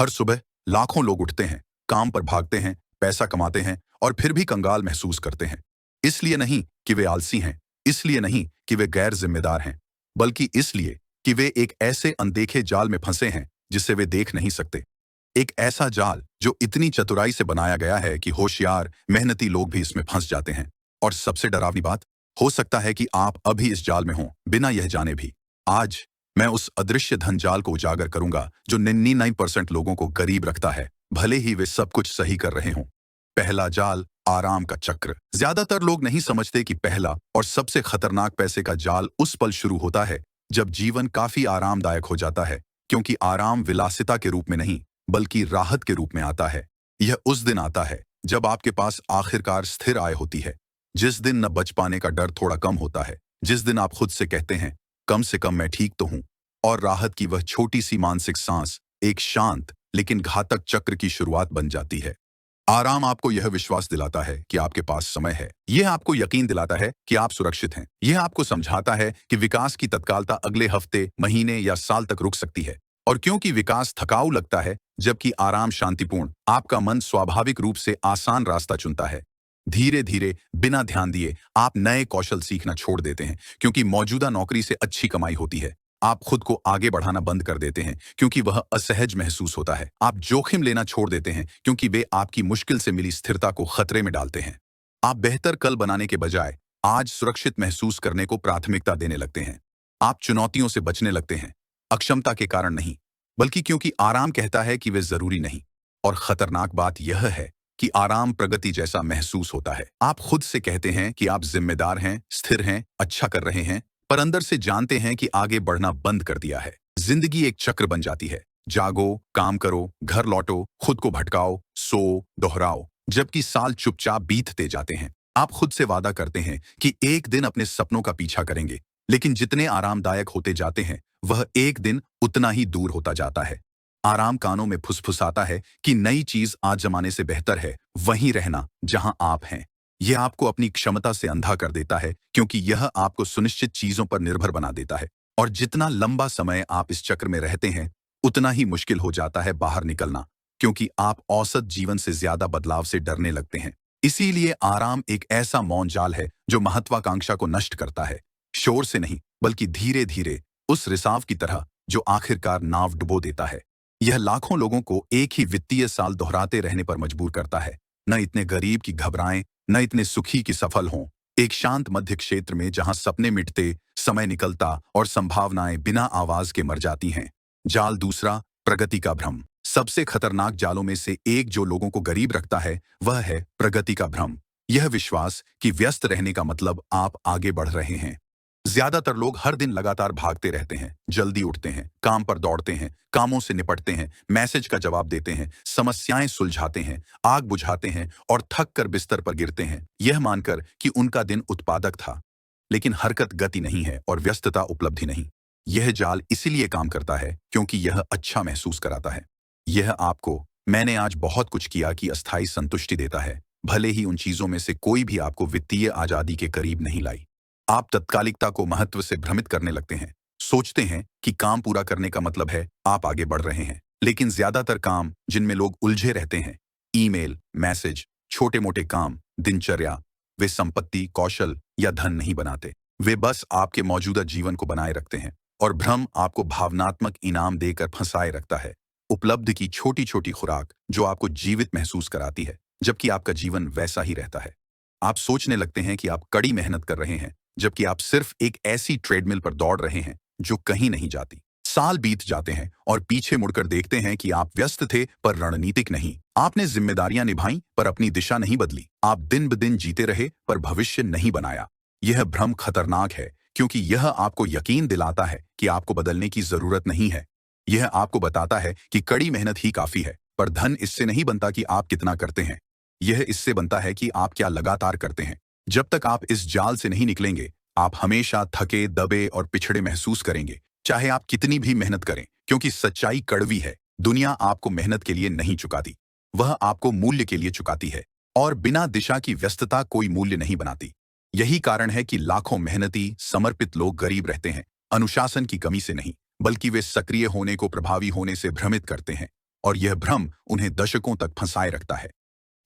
हर सुबह लाखों लोग उठते हैं, काम पर भागते हैं, पैसा कमाते हैं और फिर भी कंगाल महसूस करते हैं। इसलिए नहीं कि वे आलसी हैं, इसलिए नहीं कि वे गैर जिम्मेदार हैं, बल्कि इसलिए कि वे एक ऐसे अनदेखे जाल में फंसे हैं जिसे वे देख नहीं सकते। एक ऐसा जाल जो इतनी चतुराई से बनाया गया है कि होशियार, मेहनती लोग भी इसमें फंस जाते हैं। और सबसे डरावनी बात, हो सकता है कि आप अभी इस जाल में हों, बिना यह जाने भी। आज मैं उस अदृश्य धन जाल को उजागर करूंगा जो 99% लोगों को गरीब रखता है, भले ही वे सब कुछ सही कर रहे हों। पहला जाल, आराम का चक्र। ज्यादातर लोग नहीं समझते कि पहला और सबसे खतरनाक पैसे का जाल उस पल शुरू होता है जब जीवन काफी आरामदायक हो जाता है, क्योंकि आराम विलासिता के रूप में नहीं, बल्कि राहत के रूप में आता है। यह उस दिन आता है जब आपके पास आखिरकार स्थिर आय होती है, जिस दिन न बच पाने का डर थोड़ा कम होता है, जिस दिन आप खुद से कहते हैं कम से कम मैं ठीक तो हूं, और राहत की वह छोटी सी मानसिक सांस एक शांत लेकिन घातक चक्र की शुरुआत बन जाती है। आराम आपको यह विश्वास दिलाता है कि आपके पास समय है। यह आपको यकीन दिलाता है कि आप सुरक्षित हैं। यह आपको समझाता है कि विकास की तत्कालता अगले हफ्ते, महीने या साल तक रुक सकती है। और क्योंकि विकास थकाऊ लगता है, जबकि आराम शांतिपूर्ण, आपका मन स्वाभाविक रूप से आसान रास्ता चुनता है। धीरे धीरे, बिना ध्यान दिए, आप नए कौशल सीखना छोड़ देते हैं, क्योंकि मौजूदा नौकरी से अच्छी कमाई होती है। आप खुद को आगे बढ़ाना बंद कर देते हैं, क्योंकि वह असहज महसूस होता है। आप जोखिम लेना छोड़ देते हैं, क्योंकि वे आपकी मुश्किल से मिली स्थिरता को खतरे में डालते हैं। आप बेहतर कल बनाने के बजाय आज सुरक्षित महसूस करने को प्राथमिकता देने लगते हैं। आप चुनौतियों से बचने लगते हैं, अक्षमता के कारण नहीं, बल्कि क्योंकि आराम कहता है कि वे जरूरी नहीं। और खतरनाक बात यह है कि आराम प्रगति जैसा महसूस होता है। आप खुद से कहते हैं कि आप जिम्मेदार हैं, स्थिर हैं, अच्छा कर रहे हैं, पर अंदर से जानते हैं कि आगे बढ़ना बंद कर दिया है। जिंदगी एक चक्र बन जाती है। जागो, काम करो, घर लौटो, खुद को भटकाओ, सो, दोहराओ, जबकि साल चुपचाप बीतते जाते हैं। आप खुद से वादा करते हैं कि एक दिन अपने सपनों का पीछा करेंगे, लेकिन जितने आरामदायक होते जाते हैं, वह एक दिन उतना ही दूर होता जाता है। आराम कानों में फुसफुसाता है कि नई चीज आज जमाने से बेहतर है वहीं रहना जहां आप हैं। यह आपको अपनी क्षमता से अंधा कर देता है, क्योंकि यह आपको सुनिश्चित चीजों पर निर्भर बना देता है। और जितना लंबा समय आप इस चक्र में रहते हैं, उतना ही मुश्किल हो जाता है बाहर निकलना, क्योंकि आप औसत जीवन से ज्यादा बदलाव से डरने लगते हैं। इसीलिए आराम एक ऐसा मौन जाल है जो महत्वाकांक्षा को नष्ट करता है, शोर से नहीं, बल्कि धीरे धीरे, उस रिसाव की तरह जो आखिरकार नाव डुबो देता है। यह लाखों लोगों को एक ही वित्तीय साल दोहराते रहने पर मजबूर करता है। न इतने गरीब की घबराएं, न इतने सुखी की सफल हों। एक शांत मध्य क्षेत्र में जहां सपने मिटते, समय निकलता और संभावनाएं बिना आवाज के मर जाती हैं। जाल दूसरा, प्रगति का भ्रम। सबसे खतरनाक जालों में से एक जो लोगों को गरीब रखता है, वह है प्रगति का भ्रम। यह विश्वास कि व्यस्त रहने का मतलब आप आगे बढ़ रहे हैं। ज्यादातर लोग हर दिन लगातार भागते रहते हैं, जल्दी उठते हैं, काम पर दौड़ते हैं, कामों से निपटते हैं, मैसेज का जवाब देते हैं, समस्याएं सुलझाते हैं, आग बुझाते हैं और थक कर बिस्तर पर गिरते हैं, यह मानकर कि उनका दिन उत्पादक था। लेकिन हरकत गति नहीं है और व्यस्तता उपलब्धि नहीं। यह जाल इसीलिए काम करता है क्योंकि यह अच्छा महसूस कराता है। यह आपको मैंने आज बहुत कुछ किया कि अस्थायी संतुष्टि देता है, भले ही उन चीजों में से कोई भी आपको वित्तीय आजादी के करीब नहीं लाई। आप तत्कालिकता को महत्व से भ्रमित करने लगते हैं, सोचते हैं कि काम पूरा करने का मतलब है आप आगे बढ़ रहे हैं। लेकिन ज्यादातर काम जिनमें लोग उलझे रहते हैं, ईमेल, मैसेज, छोटे मोटे काम, दिनचर्या, वे संपत्ति, कौशल या धन नहीं बनाते। वे बस आपके मौजूदा जीवन को बनाए रखते हैं। और भ्रम आपको भावनात्मक इनाम देकर फंसाए रखता है। उपलब्धि की छोटी छोटी खुराक जो आपको जीवित महसूस कराती है, जबकि आपका जीवन वैसा ही रहता है। आप सोचने लगते हैं कि आप कड़ी मेहनत कर रहे हैं, जबकि आप सिर्फ एक ऐसी ट्रेडमिल पर दौड़ रहे हैं जो कहीं नहीं जाती। साल बीत जाते हैं और पीछे मुड़कर देखते हैं कि आप व्यस्त थे पर रणनीतिक नहीं। आपने जिम्मेदारियां निभाई पर अपनी दिशा नहीं बदली। आप दिन ब दिन जीते रहे पर भविष्य नहीं बनाया। यह भ्रम खतरनाक है, क्योंकि यह आपको यकीन दिलाता है कि आपको बदलने की जरूरत नहीं है। यह आपको बताता है कि कड़ी मेहनत ही काफी है, पर धन इससे नहीं बनता कि आप कितना करते हैं। यह इससे बनता है कि आप क्या लगातार करते हैं। जब तक आप इस जाल से नहीं निकलेंगे, आप हमेशा थके, दबे और पिछड़े महसूस करेंगे, चाहे आप कितनी भी मेहनत करें, क्योंकि सच्चाई कड़वी है। दुनिया आपको मेहनत के लिए नहीं चुकाती, वह आपको मूल्य के लिए चुकाती है। और बिना दिशा की व्यस्तता कोई मूल्य नहीं बनाती। यही कारण है कि लाखों मेहनती, समर्पित लोग गरीब रहते हैं, अनुशासन की कमी से नहीं, बल्कि वे सक्रिय होने को प्रभावी होने से भ्रमित करते हैं। और यह भ्रम उन्हें दशकों तक फंसाए रखता है।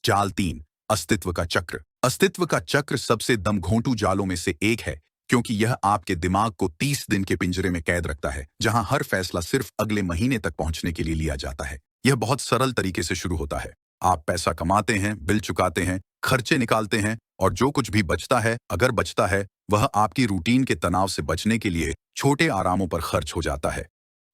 जाल 3, अस्तित्व का चक्र। अस्तित्व का चक्र सबसे दमघोंटू जालों में से एक है, क्योंकि यह आपके दिमाग को 30 दिन के पिंजरे में कैद रखता है, जहां हर फैसला सिर्फ अगले महीने तक पहुंचने के लिए लिया जाता है। यह बहुत सरल तरीके से शुरू होता है। आप पैसा कमाते हैं, बिल चुकाते हैं, खर्चे निकालते हैं, और जो कुछ भी बचता है, अगर बचता है, वह आपकी रूटीन के तनाव से बचने के लिए छोटे आरामों पर खर्च हो जाता है।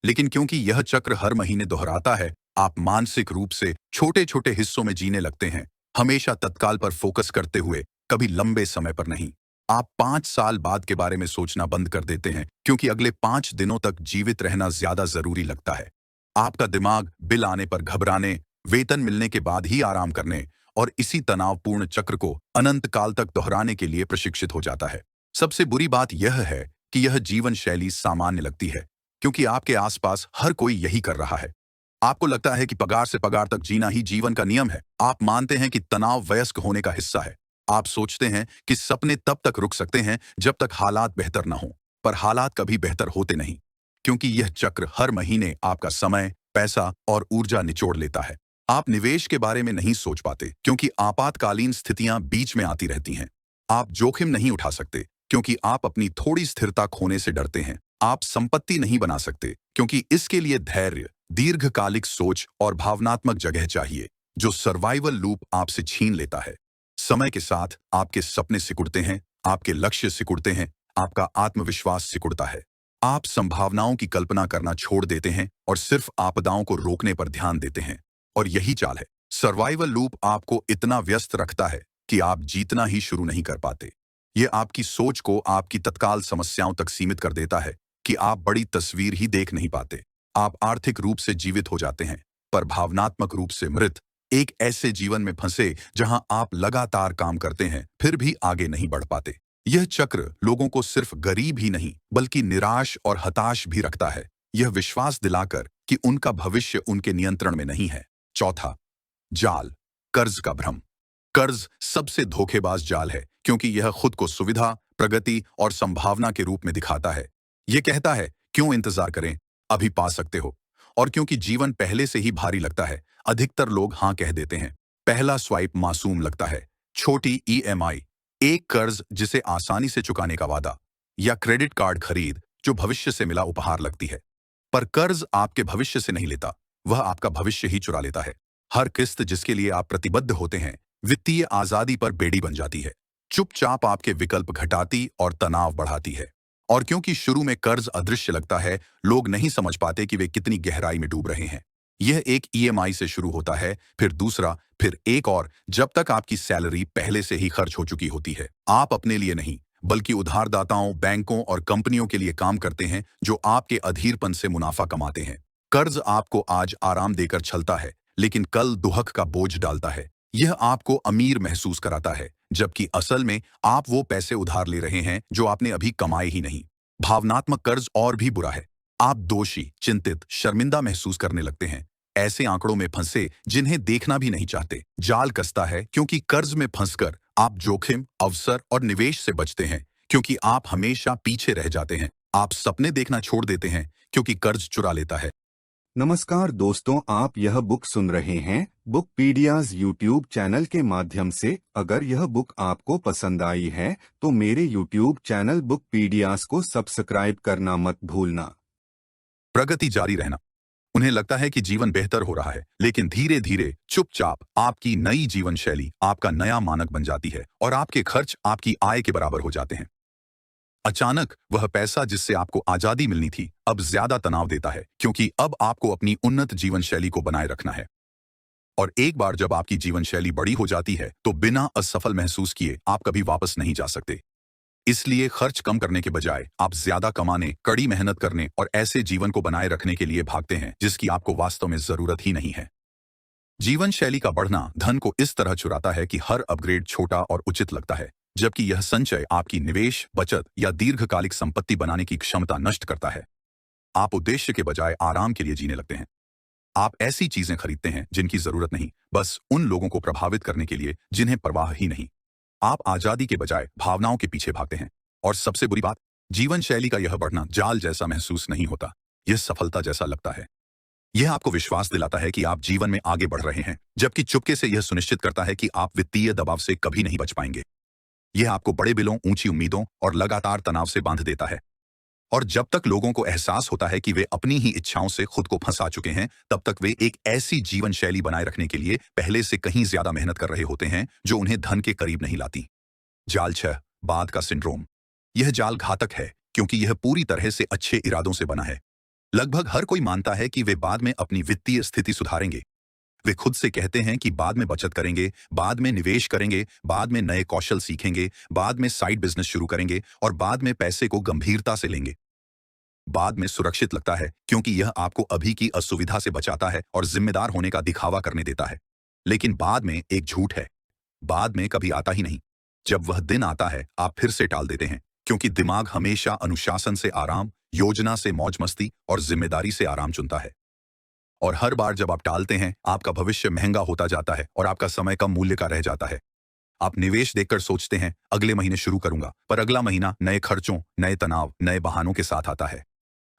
लेकिन क्योंकि यह चक्र हर महीने दोहराता है, आप मानसिक रूप से छोटे छोटे हिस्सों में जीने लगते हैं, हमेशा तत्काल पर फोकस करते हुए, कभी लंबे समय पर नहीं। आप 5 साल बाद के बारे में सोचना बंद कर देते हैं, क्योंकि अगले 5 दिनों तक जीवित रहना ज्यादा जरूरी लगता है। आपका दिमाग बिल आने पर घबराने, वेतन मिलने के बाद ही आराम करने और इसी तनावपूर्ण चक्र को अनंत काल तक दोहराने के लिए प्रशिक्षित हो जाता है। सबसे बुरी बात यह है कि यह जीवन शैली सामान्य लगती है, क्योंकि आपके आसपास हर कोई यही कर रहा है। आपको लगता है कि पगार से पगार तक जीना ही जीवन का नियम है। आप मानते हैं कि तनाव वयस्क होने का हिस्सा है। आप सोचते हैं कि सपने तब तक रुक सकते हैं जब तक हालात बेहतर न हो, पर हालात कभी बेहतर होते नहीं, क्योंकि यह चक्र हर महीने आपका समय, पैसा और ऊर्जा निचोड़ लेता है। आप निवेश के बारे में नहीं सोच पाते, क्योंकि आपातकालीन स्थितियां बीच में आती रहती हैं। आप जोखिम नहीं उठा सकते, क्योंकि आप अपनी थोड़ी स्थिरता खोने से डरते हैं। आप संपत्ति नहीं बना सकते, क्योंकि इसके लिए धैर्य, दीर्घकालिक सोच और भावनात्मक जगह चाहिए, जो सर्वाइवल लूप आपसे छीन लेता है। समय के साथ आपके सपने सिकुड़ते हैं, आपके लक्ष्य सिकुड़ते हैं, आपका आत्मविश्वास सिकुड़ता है। आप संभावनाओं की कल्पना करना छोड़ देते हैं और सिर्फ आपदाओं को रोकने पर ध्यान देते हैं। और यही चाल है। सर्वाइवल लूप आपको इतना व्यस्त रखता है कि आप जीतना ही शुरू नहीं कर पाते। यह आपकी सोच को आपकी तत्काल समस्याओं तक सीमित कर देता है कि आप बड़ी तस्वीर ही देख नहीं पाते। आप आर्थिक रूप से जीवित हो जाते हैं, पर भावनात्मक रूप से मृत, एक ऐसे जीवन में फंसे जहां आप लगातार काम करते हैं, फिर भी आगे नहीं बढ़ पाते। यह चक्र लोगों को सिर्फ गरीब ही नहीं, बल्कि निराश और हताश भी रखता है, यह विश्वास दिलाकर कि उनका भविष्य उनके नियंत्रण में नहीं है। चौथा, जाल, कर्ज का भ्रम। कर्ज सबसे धोखेबाज जाल है, क्योंकि यह खुद को सुविधा, प्रगति और संभावना के रूप में दिखाता है। यह कहता है, क्यों इंतजार करें, अभी पा सकते हो। और क्योंकि जीवन पहले से ही भारी लगता है, अधिकतर लोग हाँ कह देते हैं। पहला स्वाइप मासूम लगता है, छोटी ईएमआई, एक कर्ज जिसे आसानी से चुकाने का वादा, या क्रेडिट कार्ड खरीद जो भविष्य से मिला उपहार लगती है। पर कर्ज आपके भविष्य से नहीं लेता, वह आपका भविष्य ही चुरा लेता है। हर किस्त जिसके लिए आप प्रतिबद्ध होते हैं, वित्तीय आजादी पर बेड़ी बन जाती है, चुपचाप आपके विकल्प घटाती और तनाव बढ़ाती है। और क्योंकि शुरू में कर्ज अदृश्य लगता है, लोग नहीं समझ पाते कि वे कितनी गहराई में डूब रहे हैं। यह एक ईएमआई से शुरू होता है, फिर दूसरा, फिर एक और, जब तक आपकी सैलरी पहले से ही खर्च हो चुकी होती है। आप अपने लिए नहीं, बल्कि उधारदाताओं, बैंकों और कंपनियों के लिए काम करते हैं, जो आपके अधीरपन से मुनाफा कमाते हैं। कर्ज आपको आज आराम देकर छलता है, लेकिन कल दुहक का बोझ डालता है। यह आपको अमीर महसूस कराता है, जबकि असल में आप वो पैसे उधार ले रहे हैं जो आपने अभी कमाए ही नहीं। भावनात्मक कर्ज और भी बुरा है। आप दोषी, चिंतित, शर्मिंदा महसूस करने लगते हैं, ऐसे आंकड़ों में फंसे जिन्हें देखना भी नहीं चाहते। जाल कसता है, क्योंकि कर्ज में फंसकर आप जोखिम, अवसर और निवेश से बचते हैं, क्योंकि आप हमेशा पीछे रह जाते हैं। आप सपने देखना छोड़ देते हैं, क्योंकि कर्ज चुरा लेता है। नमस्कार दोस्तों, आप यह बुक सुन रहे हैं बुकपीडियाज यूट्यूब चैनल के माध्यम से। अगर यह बुक आपको पसंद आई है तो मेरे यूट्यूब चैनल बुकपीडियाज को सब्सक्राइब करना मत भूलना। प्रगति जारी रहना। उन्हें लगता है कि जीवन बेहतर हो रहा है, लेकिन धीरे धीरे चुपचाप आपकी नई जीवन शैली आपका नया मानक बन जाती है और आपके खर्च आपकी आय के बराबर हो जाते हैं। अचानक वह पैसा जिससे आपको आजादी मिलनी थी, अब ज्यादा तनाव देता है, क्योंकि अब आपको अपनी उन्नत जीवन शैली को बनाए रखना है। और एक बार जब आपकी जीवन शैली बड़ी हो जाती है, तो बिना असफल महसूस किए आप कभी वापस नहीं जा सकते। इसलिए खर्च कम करने के बजाय आप ज्यादा कमाने, कड़ी मेहनत करने और ऐसे जीवन को बनाए रखने के लिए भागते हैं जिसकी आपको वास्तव में जरूरत ही नहीं है। जीवन शैली का बढ़ना धन को इस तरह चुराता है कि हर अपग्रेड छोटा और उचित लगता है, जबकि यह संचय आपकी निवेश, बचत या दीर्घकालिक संपत्ति बनाने की क्षमता नष्ट करता है। आप उद्देश्य के बजाय आराम के लिए जीने लगते हैं। आप ऐसी चीजें खरीदते हैं जिनकी जरूरत नहीं, बस उन लोगों को प्रभावित करने के लिए जिन्हें परवाह ही नहीं। आप आजादी के बजाय भावनाओं के पीछे भागते हैं। और सबसे बुरी बात, जीवन शैली का यह बढ़ना जाल जैसा महसूस नहीं होता, यह सफलता जैसा लगता है। यह आपको विश्वास दिलाता है कि आप जीवन में आगे बढ़ रहे हैं, जबकि चुपके से यह सुनिश्चित करता है कि आप वित्तीय दबाव से कभी नहीं बच पाएंगे। यह आपको बड़े बिलों, ऊंची उम्मीदों और लगातार तनाव से बांध देता है। और जब तक लोगों को एहसास होता है कि वे अपनी ही इच्छाओं से खुद को फंसा चुके हैं, तब तक वे एक ऐसी जीवन शैली बनाए रखने के लिए पहले से कहीं ज्यादा मेहनत कर रहे होते हैं जो उन्हें धन के करीब नहीं लाती। जाल 6, बाद का सिंड्रोम। यह जाल घातक है क्योंकि यह पूरी तरह से अच्छे इरादों से बना है। लगभग हर कोई मानता है कि वे बाद में अपनी वित्तीय स्थिति सुधारेंगे। वे खुद से कहते हैं कि बाद में बचत करेंगे, बाद में निवेश करेंगे, बाद में नए कौशल सीखेंगे, बाद में साइड बिजनेस शुरू करेंगे और बाद में पैसे को गंभीरता से लेंगे। बाद में सुरक्षित लगता है क्योंकि यह आपको अभी की असुविधा से बचाता है और जिम्मेदार होने का दिखावा करने देता है। लेकिन बाद में एक झूठ है, बाद में कभी आता ही नहीं। जब वह दिन आता है, आप फिर से टाल देते हैं क्योंकि दिमाग हमेशा अनुशासन से आराम, योजना से मौज मस्ती और जिम्मेदारी से आराम चुनता है। और हर बार जब आप टालते हैं, आपका भविष्य महंगा होता जाता है और आपका समय कम मूल्य का रह जाता है। आप निवेश देखकर सोचते हैं, अगले महीने शुरू करूंगा, पर अगला महीना नए खर्चों, नए तनाव, नए बहानों के साथ आता है।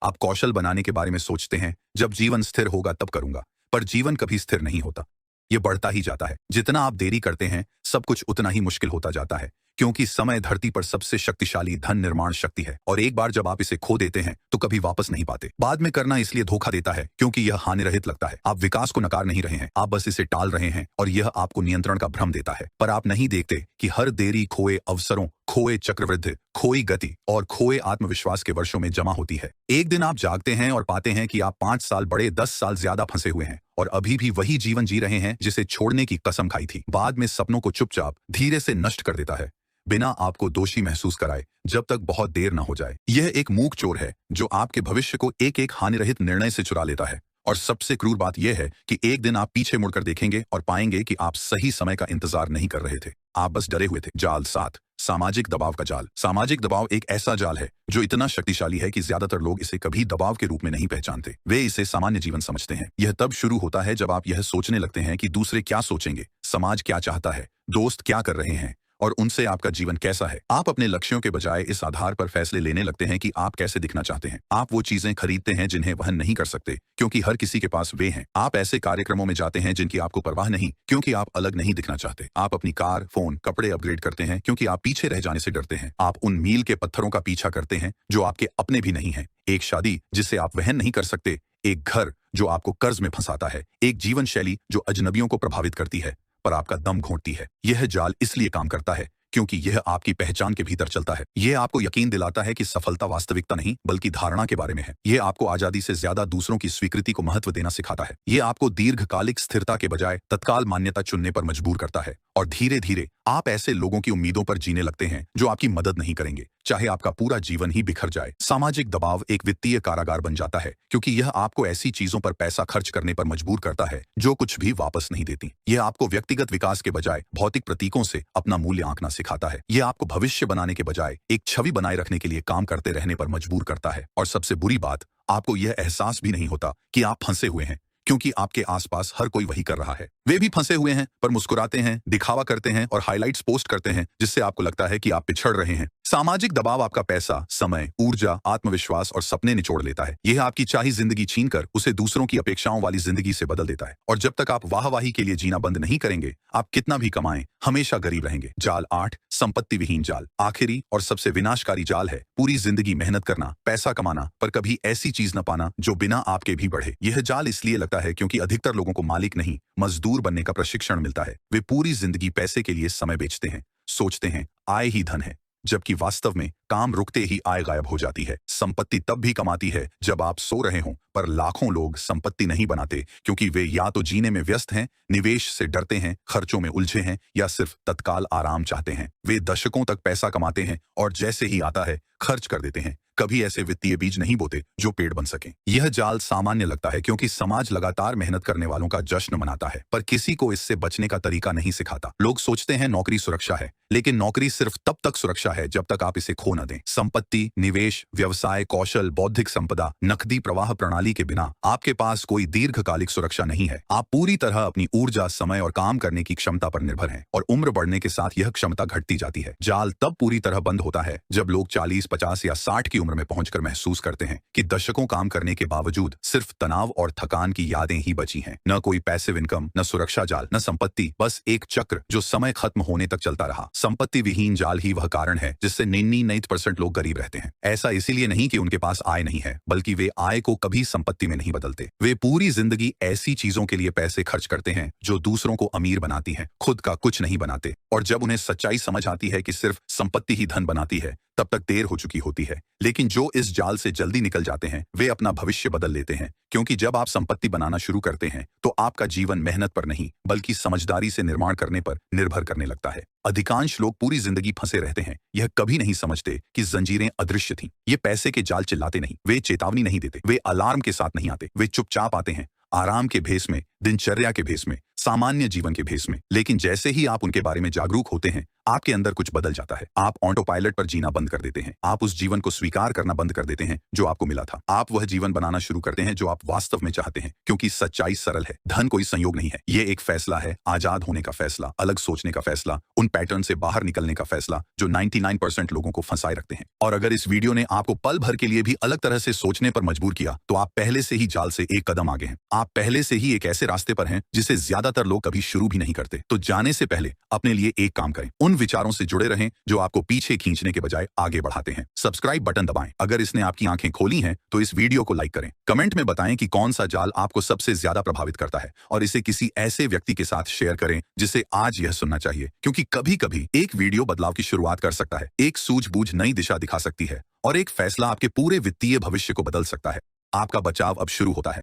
आप कौशल बनाने के बारे में सोचते हैं, जब जीवन स्थिर होगा तब करूंगा, पर जीवन कभी स्थिर नहीं होता। यह बढ़ता ही जाता है। जितना आप देरी करते हैं, सब कुछ उतना ही मुश्किल होता जाता है, क्योंकि समय धरती पर सबसे शक्तिशाली धन निर्माण शक्ति है और एक बार जब आप इसे खो देते हैं तो कभी वापस नहीं पाते। बाद में करना इसलिए धोखा देता है क्योंकि यह हानिरहित लगता है। आप विकास को नकार नहीं रहे हैं, आप बस इसे टाल रहे हैं और यह आपको नियंत्रण का भ्रम देता है। पर आप नहीं देखते कि हर देरी खोए अवसरों, खोए चक्रवृद्धि, खोई गति और खोए आत्मविश्वास के वर्षों में जमा होती है। एक दिन आप जागते हैं और पाते हैं कि आप 5 साल बड़े 10 साल ज्यादा फंसे हुए हैं और अभी भी वही जीवन जी रहे हैं जिसे छोड़ने की कसम खाई थी। बाद में सपनों को चुपचाप धीरे से नष्ट कर देता है, बिना आपको दोषी महसूस कराए, जब तक बहुत देर न हो जाए। यह एक मूक चोर है जो आपके भविष्य को एक एक हानिरहित निर्णय से चुरा लेता है। और सबसे क्रूर बात यह है कि एक दिन आप पीछे मुड़कर देखेंगे और पाएंगे कि आप सही समय का इंतजार नहीं कर रहे थे, आप बस डरे हुए थे। जाल 7, सामाजिक दबाव का जाल। सामाजिक दबाव एक ऐसा जाल है जो इतना शक्तिशाली है कि ज्यादातर लोग इसे कभी दबाव के रूप में नहीं पहचानते। वे इसे सामान्य जीवन समझते हैं। यह तब शुरू होता है जब आप यह सोचने लगते हैं कि दूसरे क्या सोचेंगे, समाज क्या चाहता है, दोस्त क्या कर रहे हैं और उनसे आपका जीवन कैसा है। आप अपने लक्ष्यों के बजाय इस आधार पर फैसले लेने लगते हैं कि आप कैसे दिखना चाहते हैं। आप वो चीजें खरीदते हैं जिन्हें वहन नहीं कर सकते क्योंकि हर किसी के पास वे हैं। आप ऐसे कार्यक्रमों में जाते हैं जिनकी आपको परवाह नहीं क्योंकि आप अलग नहीं दिखना चाहते। आप अपनी कार, फोन, कपड़े अपग्रेड करते हैं क्योंकि आप पीछे रह जाने से डरते हैं। आप उन मील के पत्थरों का पीछा करते हैं जो आपके अपने भी नहीं हैं। एक शादी जिसे आप वहन नहीं कर सकते, एक घर जो आपको कर्ज में फंसाता है, एक जीवन शैली जो अजनबियों को प्रभावित करती है पर आपका दम घोंटती है। यह जाल इसलिए काम करता है क्योंकि यह आपकी पहचान के भीतर चलता है। यह आपको यकीन दिलाता है कि सफलता वास्तविकता नहीं बल्कि धारणा के बारे में है। यह आपको आजादी से ज्यादा दूसरों की स्वीकृति को महत्व देना सिखाता है। यह आपको दीर्घकालिक स्थिरता के बजाय तत्काल मान्यता चुनने पर मजबूर करता है और धीरे धीरे आप ऐसे लोगों की उम्मीदों पर जीने लगते हैं जो आपकी मदद नहीं करेंगे, चाहे आपका पूरा जीवन ही बिखर जाए। सामाजिक दबाव एक वित्तीय कारागार बन जाता है क्योंकि यह आपको ऐसी चीजों पर पैसा खर्च करने पर मजबूर करता है जो कुछ भी वापस नहीं देती। यह आपको व्यक्तिगत विकास के बजाय भौतिक प्रतीकों से अपना मूल्य आंकना सिखाता है। यह आपको भविष्य बनाने के बजाय एक छवि बनाए रखने के लिए काम करते रहने पर मजबूर करता है। और सबसे बुरी बात, आपको यह एहसास भी नहीं होता कि आप फंसे हुए हैं क्योंकि आपके आसपास हर कोई वही कर रहा है। वे भी फंसे हुए हैं पर मुस्कुराते हैं, दिखावा करते हैं और हाइलाइट्स पोस्ट करते हैं जिससे आपको लगता है कि आप पिछड़ रहे हैं। सामाजिक दबाव आपका पैसा, समय, ऊर्जा, आत्मविश्वास और सपने निचोड़ लेता है। यह आपकी चाही जिंदगी छीनकर उसे दूसरों की अपेक्षाओं वाली जिंदगी से बदल देता है। और जब तक आप वाहवाही के लिए जीना बंद नहीं करेंगे, आप कितना भी कमाएं, हमेशा गरीब रहेंगे। जाल 8, संपत्ति विहीन जाल। आखिरी और सबसे विनाशकारी जाल है पूरी जिंदगी मेहनत करना, पैसा कमाना, पर कभी ऐसी चीज न पाना जो बिना आपके भी बढ़े। यह जाल इसलिए लगता है क्योंकि अधिकतर लोगों को मालिक नहीं, मजदूर बनने का प्रशिक्षण मिलता है। वे पूरी जिंदगी पैसे के लिए समय बेचते हैं, सोचते हैं आय ही धन है, जबकि वास्तव में काम रुकते ही आय गायब हो जाती है। संपत्ति तब भी कमाती है जब आप सो रहे हों, पर लाखों लोग संपत्ति नहीं बनाते क्योंकि वे या तो जीने में व्यस्त हैं, निवेश से डरते हैं, खर्चों में उलझे हैं या सिर्फ तत्काल आराम चाहते हैं। वे दशकों तक पैसा कमाते हैं और जैसे ही आता है खर्च कर देते हैं। कभी ऐसे वित्तीय बीज नहीं बोते जो पेड़ बन सकें। यह जाल सामान्य लगता है क्योंकि समाज लगातार मेहनत करने वालों का जश्न मनाता है, पर किसी को इससे बचने का तरीका नहीं सिखाता। लोग सोचते हैं नौकरी सुरक्षा है, लेकिन नौकरी सिर्फ तब तक सुरक्षा है जब तक आप इसे खो न दें। संपत्ति, निवेश, व्यवसाय, कौशल, बौद्धिक संपदा, नकदी प्रवाह प्रणाली के बिना आपके पास कोई दीर्घकालिक सुरक्षा नहीं है। आप पूरी तरह अपनी ऊर्जा, समय और काम करने की क्षमता पर निर्भर हैं और उम्र बढ़ने के साथ यह क्षमता घटती जाती है। जाल तब पूरी तरह बंद होता है जब लोग 40, 50 या 60 की उम्र में पहुंचकर महसूस करते हैं कि दशकों काम करने के बावजूद सिर्फ तनाव और थकान की यादें ही बची हैं। न कोई पैसिव इनकम, न सुरक्षा जाल, न संपत्ति, बस एक चक्र जो समय खत्म होने तक चलता रहा। संपत्ति विहीन जाल ही वह कारण है जिससे 99% लोग गरीब रहते हैं। ऐसा इसीलिए नहीं कि उनके पास आय नहीं है, बल्कि वे आय को कभी संपत्ति में नहीं बदलते। वे पूरी जिंदगी ऐसी चीजों के लिए पैसे खर्च करते हैं जो दूसरों को अमीर बनाती हैं, खुद का कुछ नहीं बनाते। और जब उन्हें सच्चाई समझ आती है कि सिर्फ संपत्ति ही धन बनाती है, तब तक देर हो चुकी होती है। लेकिन जो इस जाल से जल्दी निकल जाते हैं वे अपना भविष्य बदल लेते हैं, क्योंकि जब आप संपत्ति बनाना शुरू करते हैं तो आपका जीवन मेहनत पर नहीं बल्कि समझदारी से निर्माण करने पर निर्भर करने लगता है। अधिकांश लोग पूरी जिंदगी फंसे रहते हैं, यह कभी नहीं समझते कि जंजीरें अदृश्य थीं। ये पैसे के जाल चिल्लाते नहीं, वे चेतावनी नहीं देते, वे अलार्म के साथ नहीं आते, वे चुपचाप आते हैं, आराम के भेस में, दिनचर्या के भेस में, सामान्य जीवन के भेस में। लेकिन जैसे ही आप उनके बारे में जागरूक होते हैं, आपके अंदर कुछ बदल जाता है। आप ऑटो पायलट पर जीना बंद कर देते हैं। आप उस जीवन को स्वीकार करना बंद कर देते हैं जो आपको मिला था। आप वह जीवन बनाना शुरू करते हैं जो आप वास्तव में चाहते हैं, क्योंकि सच्चाई सरल है। धन कोई संयोग नहीं है, ये एक फैसला है, आजाद होने का फैसला, अलग सोचने का फैसला, उन पैटर्न से बाहर निकलने का फैसला जो 99% लोगों को फंसाए रखते हैं। और अगर इस वीडियो ने आपको पल भर के लिए भी अलग तरह से सोचने पर मजबूर किया, तो आप पहले से ही जाल से एक कदम आगे हैं। आप पहले से ही एक ऐसे रास्ते पर हैं जिसे ज्यादातर लोग कभी शुरू भी नहीं करते। तो जाने से पहले अपने लिए एक काम करें, उन विचारों से जुड़े रहें जो आपको पीछे खींचने के बजाय आगे बढ़ाते हैं। सब्सक्राइब बटन दबाएं। अगर इसने आपकी आंखें खोली हैं तो इस वीडियो को लाइक करें। कमेंट में बताएं कि कौन सा जाल आपको सबसे ज्यादा प्रभावित करता है और इसे किसी ऐसे व्यक्ति के साथ शेयर करें जिसे आज यह सुनना चाहिए, क्योंकि कभी कभी एक वीडियो बदलाव की शुरुआत कर सकता है, एक सूझबूझ नई दिशा दिखा सकती है और एक फैसला आपके पूरे वित्तीय भविष्य को बदल सकता है। आपका बचाव अब शुरू होता है।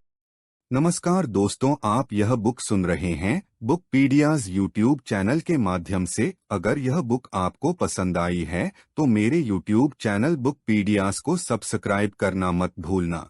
नमस्कार दोस्तों, आप यह बुक सुन रहे हैं बुकपीडियाज यूट्यूब चैनल के माध्यम से। अगर यह बुक आपको पसंद आई है तो मेरे यूट्यूब चैनल बुकपीडियाज को सब्सक्राइब करना मत भूलना।